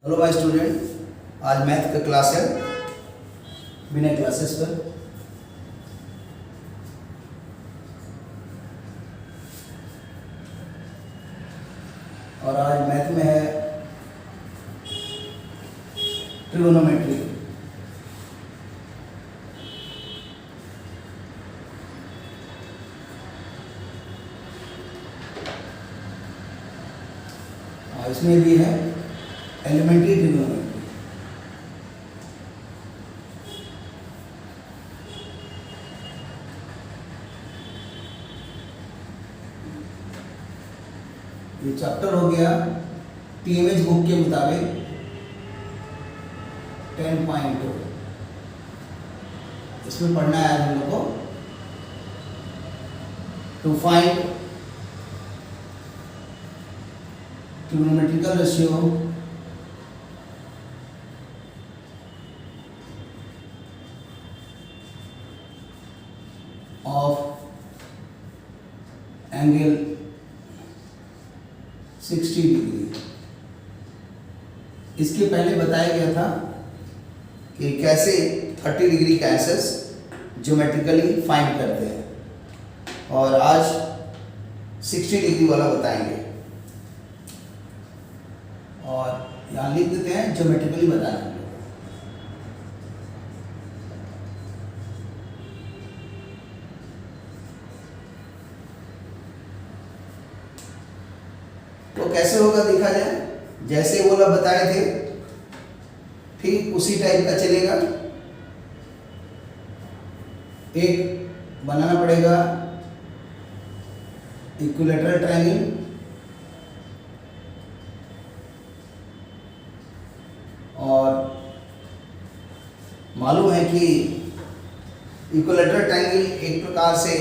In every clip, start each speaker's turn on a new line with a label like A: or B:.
A: Hello my student, आज math का class है बिना क्लासेस पर। और आज मैथ में है ट्रिगोनोमेट्री। और इसमें भी है एलिमेंट्री ट्रिगोनोमेट्री। ये चैप्टर हो गया टीएमएच बुक के मुताबिक 10.2। इसमें पढ़ना है आज हम लोग को to find trigonometrical ratio of angle 60 degree. इसके पहले बताया गया था कि कैसे 30 डिग्री का एंगल्स ज्योमेट्रिकली फाइंड करते हैं, और आज 60 डिग्री वाला बताएंगे। और यहाँ लिख देते हैं ज्योमेट्रिकली बताना है। तो कैसे होगा देखा जाए। जैसे वो लोग बताए थे ठीक उसी टाइप का चलेगा। एक बनाना पड़ेगा इक्विलैटरल ट्रायंगल, और मालूम है कि इक्विलैटरल ट्रायंगल एक प्रकार से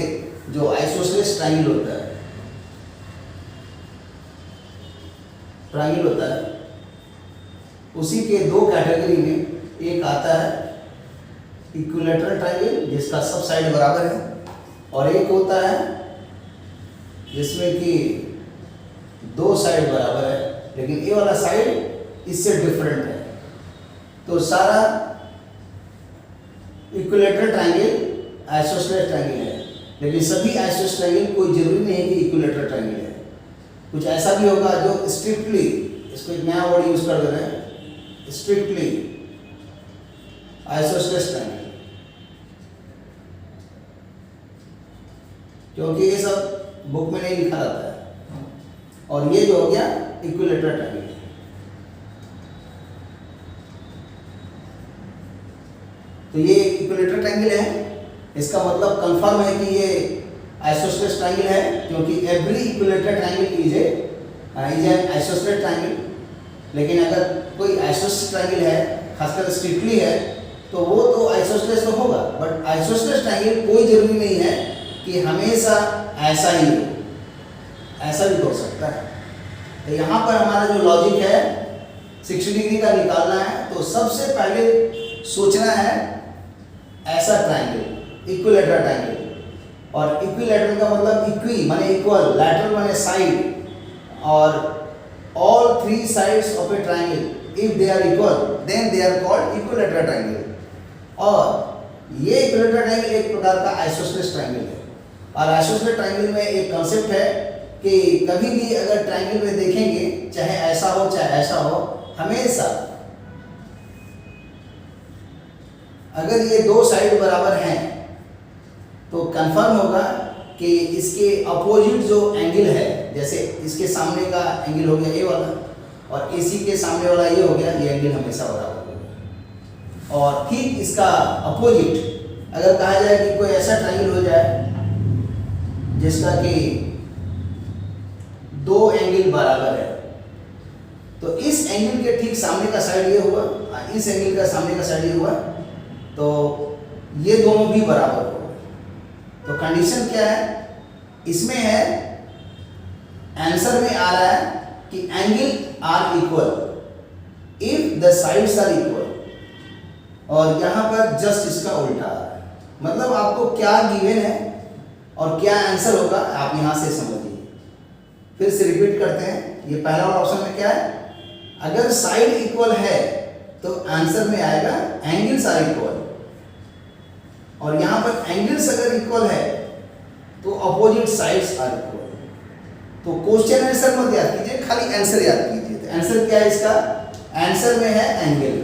A: जो आइसोसेलेस ट्रायंगल होता है, उसी के दो कैटेगरी में एक आता है इक्विलैटरल ट्रायंगल जिसका सब साइड बराबर है, और एक होता है जिसमें कि दो साइड बराबर है लेकिन ये वाला साइड इससे डिफरेंट है। तो सारा इक्विलैटरल ट्रायंगल आइसोसेलेस ट्रायंगल है, लेकिन सभी आइसोसेलेस ट्रायंगल कोई जरूरी नहीं है कि इक्विलैटरल ट्रायंगल है। कुछ ऐसा भी होगा जो स्ट्रिक्टली, इसको एक नया वर्ड यूज कर दे रहे हैं, स्ट्रिक्टली आइसोसेलेस ट्रायंगल, क्योंकि ये सब बुक में नहीं लिखा रहता है। और ये जो हो गया इक्विलैटरल ट्रायंगल। तो ये इक्विलैटरल ट्रायंगल है, इसका मतलब कंफर्म है कि ये आइसोसेलेस ट्रायंगल है, क्योंकि every equilateral triangle is an isosceles triangle. लेकिन अगर कोई आइसोसेलेस ट्रायंगल है, खासकर स्ट्रिक्टली है, तो वो तो आइसोसेलेस तो होगा, बट आइसोसेलेस ट्रायंगल कोई जरूरी नहीं है कि हमेशा ऐसा ही हो, ऐसा भी हो सकता है। तो यहाँ पर हमारा जो लॉजिक है 60 डिग्री का निकालना है, तो सबसे पहले सोचना है ऐसा ट्रायंगल, इक्विलैटरल ट्रायंगल। और इक्विलैटरल का मतलब इक्वी माने इक्वल, लैटरल माने साइड, और all three sides of a triangle if they are equal then they are called equilateral triangle। और ये इक्विलैटरल ट्रायंगल एक प्रकार का आइसोसेलेस ट्रायंगल है। और आइसोसेलेस ट्रायंगल में एक कांसेप्ट है कि कभी भी अगर ट्रायंगल में देखेंगे, चाहे ऐसा हो चाहे ऐसा हो, हमेशा अगर ये दो साइड बराबर हैं तो कंफर्म होगा कि इसके अपोजिट जो एंगल है, जैसे इसके सामने का एंगल हो गया ये वाला, और इसी के सामने वाला ये हो गया, ये एंगल हमेशा बराबर होगा। और ठीक इसका अपोजिट अगर कहा जाए कि कोई ऐसा ट्रायंगल हो जाए जिसका कि दो एंगल बराबर है, तो इस एंगल के ठीक सामने का साइड ये हुआ, इस एंगल का सामने का साइड ये हुआ, तो ये दोनों भी बराबर होगा। तो कंडीशन क्या है इसमें है, आंसर में आ रहा है कि angle are equal if the sides are equal, और यहां पर जस्ट इसका उल्टा आ रहा है। मतलब आपको क्या गिवन है और क्या आंसर होगा आप यहां से समझिए। फिर से रिपीट करते हैं, ये पहला वाला ऑप्शन में क्या है, अगर साइड इक्वल है तो आंसर में आएगा एंगल्स आर इक्वल, और यहां पर एंगल्स अगर इक्वल है तो अपोजिट साइड्स आर इक्वल। तो क्वेश्चन आंसर मत याद कीजिए, खाली आंसर याद कीजिए। तो आंसर क्या है इसका? आंसर में है एंगल,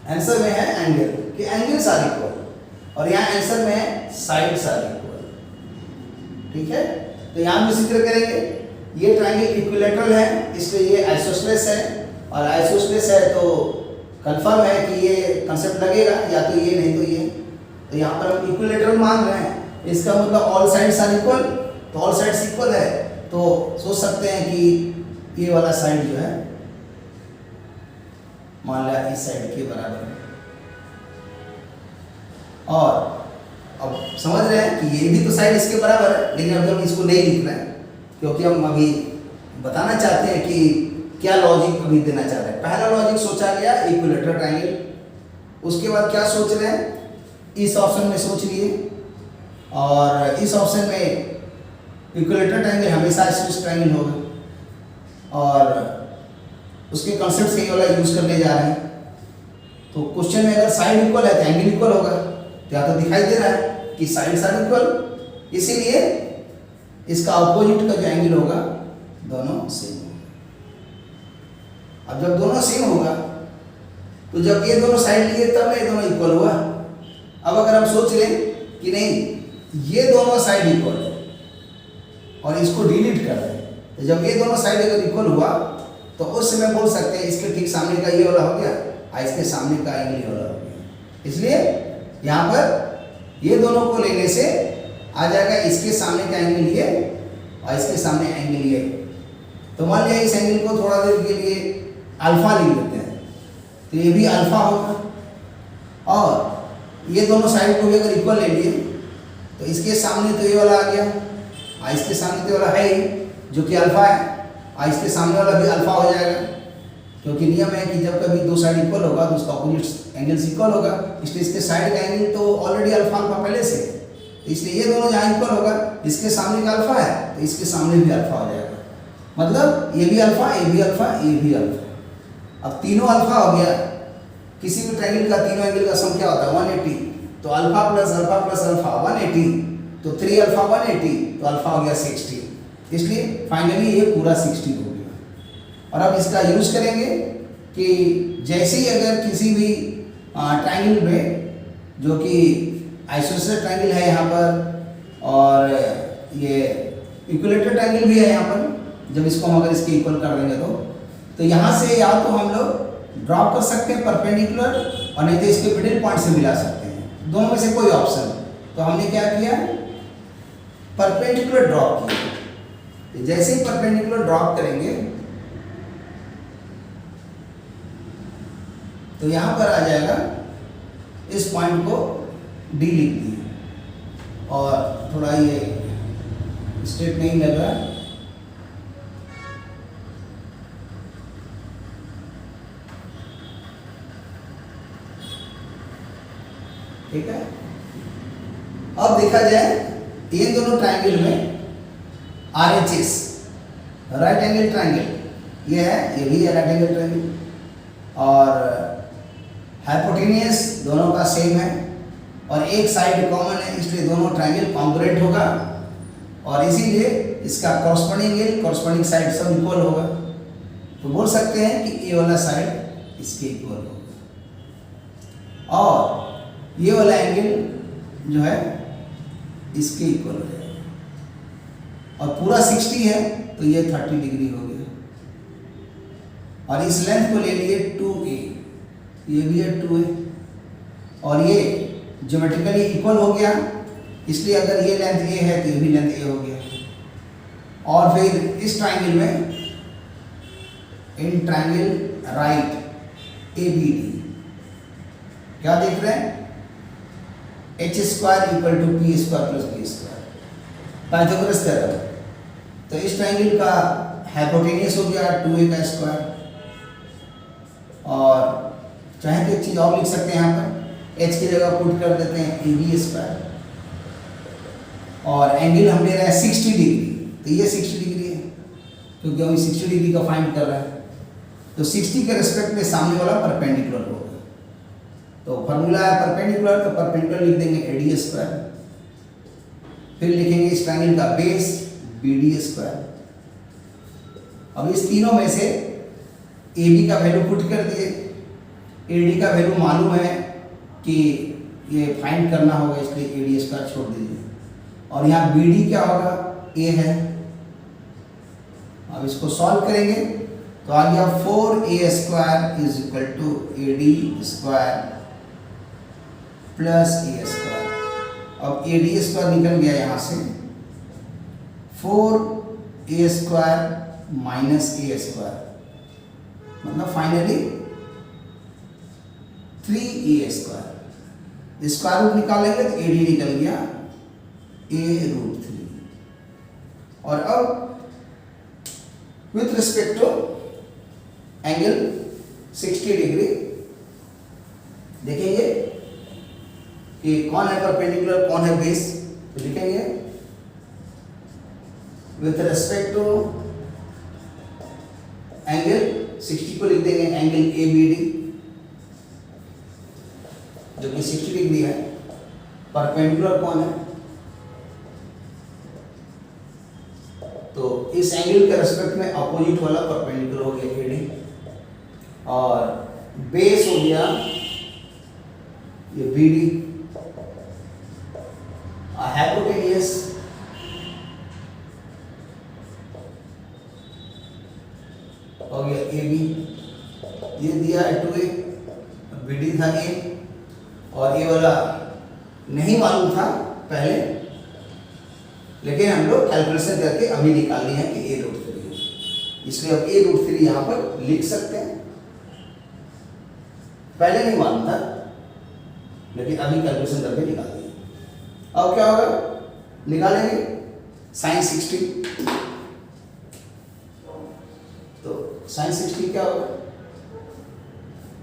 A: आंसर में है एंगल कि एंगल्स आर इक्वल, और यहाँ आंसर में है साइड्स आर इक्वल। ठीक है, तो यहाँ भी जिक्र करेंगे ये ट्रायंगल इक्विलैटरल है, इसलिए ये आइसोसेलेस है, और आइसोसेलेस है तो कंफर्म है कि ये कंसेप्ट लगेगा, या तो ये नहीं तो ये। तो यहाँ पर हम इक्विलैटरल मान रहे हैं, इसका मतलब ऑल साइड्स आर इक्वल। तो ऑल साइड्स इक्वल है तो सोच सकते हैं कि ये वाला साइड जो है मान लिया इस साइड के बराबर है। और अब समझ रहे हैं कि ये भी तो साइड इसके बराबर है, लेकिन अभी हम इसको नहीं लिख रहे हैं क्योंकि हम अभी बताना चाहते हैं कि क्या लॉजिक अभी देना चाह रहे हैं। पहला लॉजिक सोचा गया इक्विलैटरल ट्रायंगल, उसके बाद क्या सोच रहे हैं, इस ऑप्शन में सोच लिए, और इस ऑप्शन में इक्विलैटरल ट्रायंगल हमेशा आइसोसेलेस ट्रायंगल होगा, और उसके कॉन्सेप्ट से ये वाला यूज करने जा रहे हैं। तो क्वेश्चन में अगर साइड इक्वल है तो एंगल इक्वल होगा, तो यहाँ तो दिखाई दे रहा है कि साइड्स आर इक्वल, इसीलिए इसका अपोजिट का जो एंगल होगा दोनों सेम होगा। अब जब दोनों सेम होगा तो जब ये दोनों साइड लिए तब ये दोनों इक्वल हुआ। अब अगर हम सोच लें कि नहीं ये दोनों साइड इक्वल है और इसको डिलीट कर दें, तो जब ये दोनों साइड अगर इक्वल हुआ तो उस समय बोल सकते हैं इसके ठीक सामने का ये वाला हो गया और इसके सामने का एंगल ये वाला हो गया। इसलिए यहाँ पर ये दोनों को लेने से आ जाएगा इसके सामने का एंगल ये और इसके सामने एंगल ये। तो मान लिया इस एंगल को थोड़ा देर के लिए अल्फा लिख लेते हैं, तो ये भी अल्फा होगा, और ये दोनों साइड को भी अगर इक्वल ले लिए तो इसके सामने तो ये वाला आ गया और इसके सामने तो ये वाला है ही जो कि अल्फा है, और इसके सामने वाला भी अल्फा हो जाएगा, क्योंकि नियम है कि जब कभी दो साइड इक्वल होगा तो उसका अपोजिट एंगल्स इक्वल होगा। इसलिए इसके साइड का एंगल तो ऑलरेडी अल्फा अल्फा पहले से, तो इसलिए ये दोनों जहाँ इक्वल होगा इसके सामने का अल्फा है तो इसके सामने भी अल्फा हो जाएगा, मतलब ये भी अल्फा ये भी अल्फा ये भी अल्फा। अब तीनों अल्फा हो गया, किसी भी ट्रायंगल का तीनों एंगल का सम क्या होता है 180, तो अल्फा प्लस अल्फा 180, तो 3 अल्फा 180, तो अल्फा हो गया 60, इसलिए फाइनली ये पूरा 60 हो गया। और अब इसका यूज करेंगे कि जैसे ही अगर किसी भी ट्रायंगल में जो कि आइसोसेलेस ट्रायंगल है यहाँ पर और ये इक्विलैटरल ट्रायंगल भी है यहाँ पर, जब इसको हम अगर इसके इक्वल कर देंगे तो यहाँ से या तो हम लोग ड्रॉप कर सकते हैं परपेंडिकुलर, और नहीं तो इसके मिडिल पॉइंट से मिला सकते हैं, दोनों में से कोई ऑप्शन। तो हमने क्या किया, परपेंडिकुलर ड्रॉप किया। जैसे ही परपेंडिकुलर ड्रॉप करेंगे तो यहाँ पर आ जाएगा, इस पॉइंट को डी लिख दिए, और थोड़ा ये स्ट्रेट नहीं लग रहा है, ठीक है। अब देखा जाए इन दोनों ट्रायंगल में RHS राइट एंगल ट्रायंगल ये है, ये भी है राइट एंगल ट्रायंगल, और हाइपोटेनियस दोनों का सेम है और एक साइड कॉमन है, इसलिए दोनों ट्रायंगल कॉन्ग्रुएंट होगा, और इसीलिए इसका कॉरस्पॉन्डिंग साइड सब इक्वल होगा। तो बोल सकते हैं कि ये वाला साइड इसके इक्वल होगा और ये वाला एंगल जो है इसके इक्वल हो जाएगा, और पूरा 60 है तो ये 30 डिग्री हो गया, और इस लेंथ को ले लिए 2a, ये भी है 2a, और ये ज्योमेट्रिकली इक्वल हो गया, इसलिए अगर ये लेंथ a है तो ये भी लेंथ a हो गया। और फिर इस ट्रायंगल में इन ट्रायंगल राइट ABD क्या देख रहे हैं, h² = p² + b², Pythagoras theorem. तो इस ट्रायंगल का हाइपोटेनियस हो गया 2a का स्क्वायर, और चाहे तो एक चीज़ और लिख सकते हैं, यहाँ पर h की जगह पुट कर देते हैं AB², और एंगल हम ले रहे हैं 60 डिग्री, तो ये 60 डिग्री है क्योंकि हम 60 डिग्री का फाइंड कर रहे हैं, तो 60 के रिस्पेक्ट में सामने वाला परपेंडिकुलर होगा। तो फॉर्मूला है परपेंडिकुलर, तो परपेंडिकुलर लिख देंगे AD स्क्वायर, फिर लिखेंगे इस ट्रायंगल का बेस BD स्क्वायर। अब इस तीनों में से AB का वैल्यू पुट कर दिए, AD का वैल्यू मालूम है कि ये फाइंड करना होगा, इसलिए AD स्क्वायर छोड़ दीजिए। और यहाँ BD क्या होगा, A है। अब इसको सॉल्व करेंगे तो आ गया 4A square is equal to AD square plus A square. अब AD स्क्वायर निकल गया यहाँ से, 4A square minus A square, मतलब finally 3A square. Square root निकालेंगे तो AD निकल गया A√3। और अब with respect to angle 60 degree देखेंगे कि कौन है परपेंडिकुलर, कौन है बेस। तो लिखेंगे विथ रिस्पेक्ट टू एंगल 60 को लिख देंगे एंगल ABD जो कि 60 डिग्री है। परपेंडिकुलर कौन है, तो इस एंगल के रेस्पेक्ट में अपोजिट वाला परपेंडिकुलर हो गया AD, और बेस हो गया ये BD, हाइपोटेनियस हो गया AB, ये दिया है 2A, BD था A, और ये वाला नहीं मालूम था पहले, लेकिन हम लोग कैलकुलेशन करके अभी निकाल लिए हैं कि A√3 है, इसलिए अब A√3 यहाँ पर लिख सकते हैं। पहले नहीं मालूम था, लेकिन अभी कैलकुलेशन करके निकाल दिए। अब क्या होगा, निकालेंगे sin 60, तो sin 60 क्या होगा,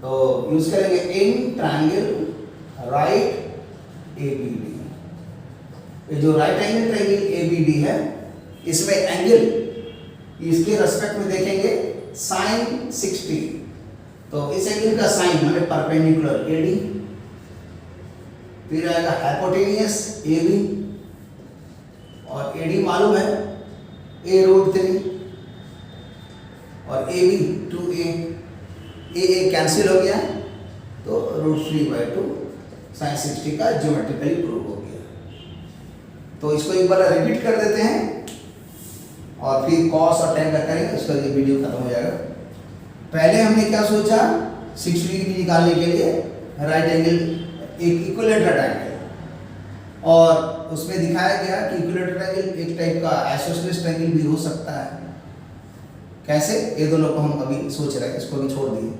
A: तो यूज करेंगे इन ट्रायंगल राइट ABD। ये जो राइट एंगल ट्रायंगल ABD है, इसमें एंगल इसके रेस्पेक्ट में देखेंगे sin 60, तो इस एंगल का साइन मतलब परपेंडिकुलर AD, फिर आएगा हाइपोटेनियस AB, और AD मालूम है A√3, और AB 2A, A कैंसिल हो गया, तो √3/2 sin 60 का ज्योमेट्रिकली प्रूव हो गया। तो इसको एक बार रिपीट कर देते हैं और फिर cos और tan का करेंगे, उसका ये वीडियो खत्म हो जाएगा। पहले हमने क्या सोचा, 60 डिग्री निकालने के लिए राइट एंगल एक इक्विलेटरल ट्रायंगल, और उसमें दिखाया गया कि इक्विलेटरल ट्रायंगल एक टाइप का आइसोसेलेस ट्रायंगल भी हो सकता है। कैसे, ये दोनों को हम अभी सोच रहे हैं, इसको भी छोड़ दिए।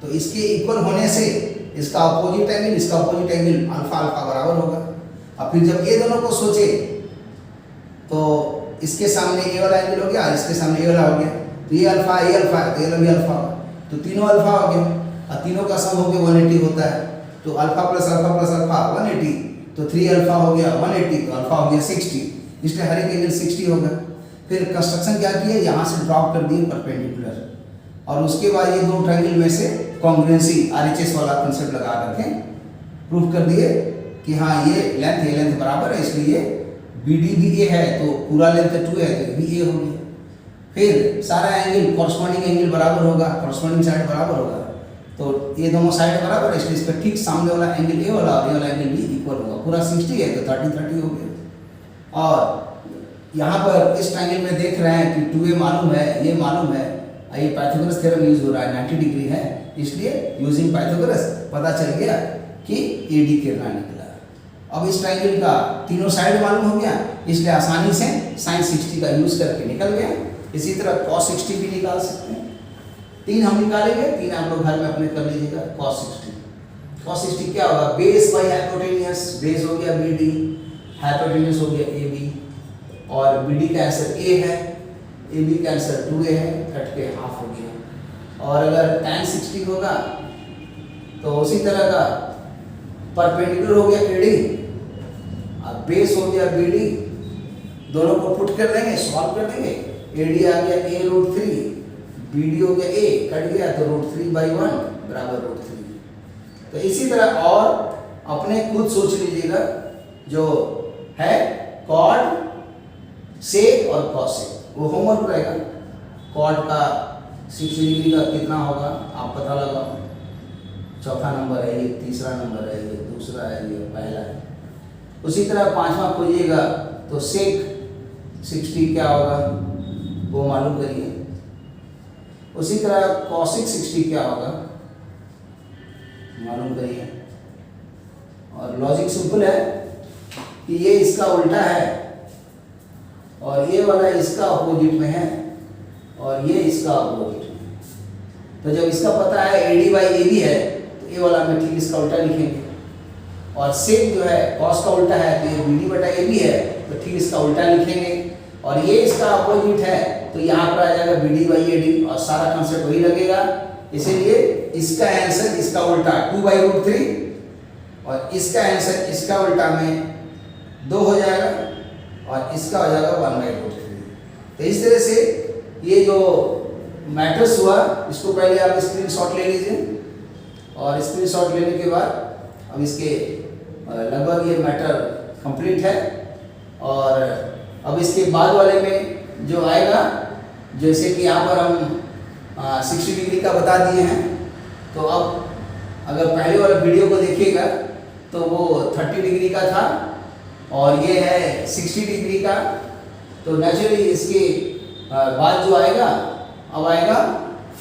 A: तो इसके इक्वल होने से इसका अपोजिट एंगल, इसका अपोजिट एंगल अल्फा अल्फा बराबर होगा। अब फिर जब ये दोनों को सोचे तो इसके सामने ये वाला एंगल हो गया और इसके सामने ये वाला हो गया, तो ये अल्फा तो ये भी अल्फा, तो तीनों अल्फा हो गया, और तीनों का सम हो गया 180 होता है, तो अल्फा प्लस अल्फा 180, तो 3 अल्फा हो गया 180, तो अल्फा हो गया 60, इसलिए हर एक एंगल 60 होगा। फिर कंस्ट्रक्शन क्या किया, यहाँ से ड्रॉप कर दिए परपेंडिकुलर, और उसके बाद ये दो ट्रायंगल में से कॉन्ग्रुएंसी RHS वाला कंसेप्ट लगा करके प्रूफ कर दिए कि हाँ ये लेंथ बराबर है, इसलिए BD भी A है तो पूरा लेंथ 2 है तो भी A हो गया। फिर सारा एंगल कॉरस्पॉन्डिंग एंगल बराबर होगा, कॉरस्पॉन्डिंग साइड बराबर होगा, तो ये दोनों साइड बराबर है, इसलिए इस पर ठीक सामने वाला एंगल A वाला और ये वाला एंगल भी इक्वल होगा। पूरा 60 है तो 30 हो गया। और यहाँ पर इस ट्रायंगल में देख रहे हैं कि 2A मालूम है, ये मालूम है, ये पाइथागोरस थ्योरम यूज हो रहा है, 90 डिग्री है, इसलिए यूजिंग पाइथागोरस पता चल गया कि AD कितना निकला। अब इस ट्रायंगल का तीनों साइड मालूम हो गया, इसलिए आसानी से sin 60 का यूज करके निकल गया। इसी तरह cos 60 भी निकाल सकते हैं। 3 हम निकालेंगे, 3 आप लोग घर में अपने कर लीजिएगा। cos 60 क्या होगा, बेस बाई हाइपोटेनियस, बेस हो गया BD, हाइपोटेनियस हो गया AB, और BD का आंसर A है, AB का आंसर 2A है, कट के हाफ हो गया। और अगर tan 60 होगा तो उसी तरह का परपेंडिकुलर हो गया AD, अब बेस हो गया BD, दोनों को पुट कर देंगे, सॉल्व कर देंगे, AD आ गया A√3, BD हो गया A, कट गया तो √3/1 बराबर √3। तो इसी तरह और अपने खुद सोच लीजिएगा जो है कॉड, सेक और कॉसेक, वो होमवर्क रहेगा। कॉड का 60 डिग्री का कितना होगा आप पता लगाओ। चौथा नंबर है ये, तीसरा नंबर है ये, दूसरा है ये, पहला है। उसी तरह पांचवा खोजिएगा तो सेक 60 क्या होगा वो मालूम करिए। उसी तरह कॉसिक 60 क्या होगा मालूम करिए। और लॉजिक सिंपल है कि ये इसका उल्टा है और ये वाला इसका अपोजिट में है और ये इसका अपोजिट में। तो जब इसका पता है AD/AB है तो ये वाला में ठीक इसका उल्टा लिखेंगे। और सेक जो है कॉस का उल्टा है तो ये BD/AB है तो ठीक इसका उल्टा लिखेंगे। और ये इसका अपोजिट है तो यहाँ पर आ जाएगा BD/AD और सारा कंसेप्ट वही लगेगा। इसीलिए इसका आंसर इसका उल्टा 2/√3 और इसका आंसर इसका उल्टा में 2 हो जाएगा और इसका हो जाएगा 1/√3। तो इस तरह से ये जो मैटर्स हुआ इसको पहले आप स्क्रीनशॉट ले लीजिए और स्क्रीनशॉट लेने के बाद अब इसके लगभग ये मैटर कंप्लीट है। और अब इसके बाद वाले में जो आएगा, जैसे कि यहाँ पर हम 60 डिग्री का बता दिए हैं, तो अब अगर पहले वाला वीडियो को देखिएगा तो वो 30 डिग्री का था और ये है 60 डिग्री का। तो नेचुरली इसके बाद जो आएगा अब आएगा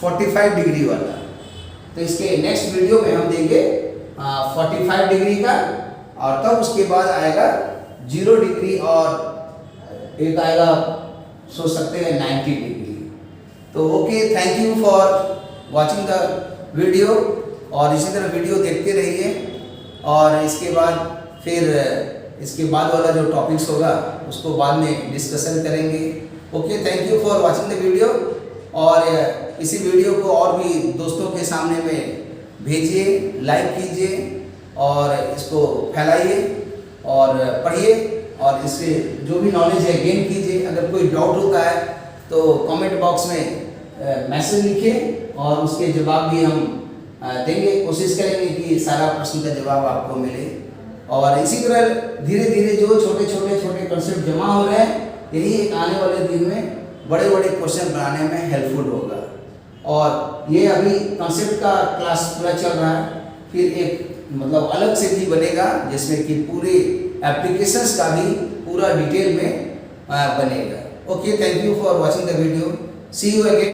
A: 45 डिग्री वाला। तो इसके नेक्स्ट वीडियो में हम देंगे 45 डिग्री का और तब उसके बाद आएगा 0 डिग्री और एक आएगा सोच सकते हैं 90 डिग्री। तो okay, thank you for watching the video और इसी तरह वीडियो देखते रहिए। और इसके बाद फिर इसके बाद वाला जो टॉपिक्स होगा उसको बाद में डिस्कशन करेंगे। Okay, thank you for watching the video. और इसी वीडियो को और भी दोस्तों के सामने में भेजिए, लाइक कीजिए और इसको फैलाइए और पढ़िए और इससे जो भी नॉलेज है गेन कीजिए। अगर कोई डाउट होता है तो कमेंट बॉक्स में मैसेज लिखिए और उसके जवाब भी हम देंगे। कोशिश करेंगे कि सारा प्रश्न का जवाब आपको मिले। और इसी तरह धीरे धीरे जो छोटे कंसेप्ट जमा हो रहे हैं, यही एक आने वाले दिन में बड़े बड़े क्वेश्चन बनाने में हेल्पफुल होगा। और ये अभी कंसेप्ट का क्लास पूरा चल रहा है, फिर एक मतलब अलग से भी बनेगा जिसमें कि पूरे एप्लीकेशंस का भी पूरा डिटेल में बनेगा। Okay, thank you for watching the video. See you again.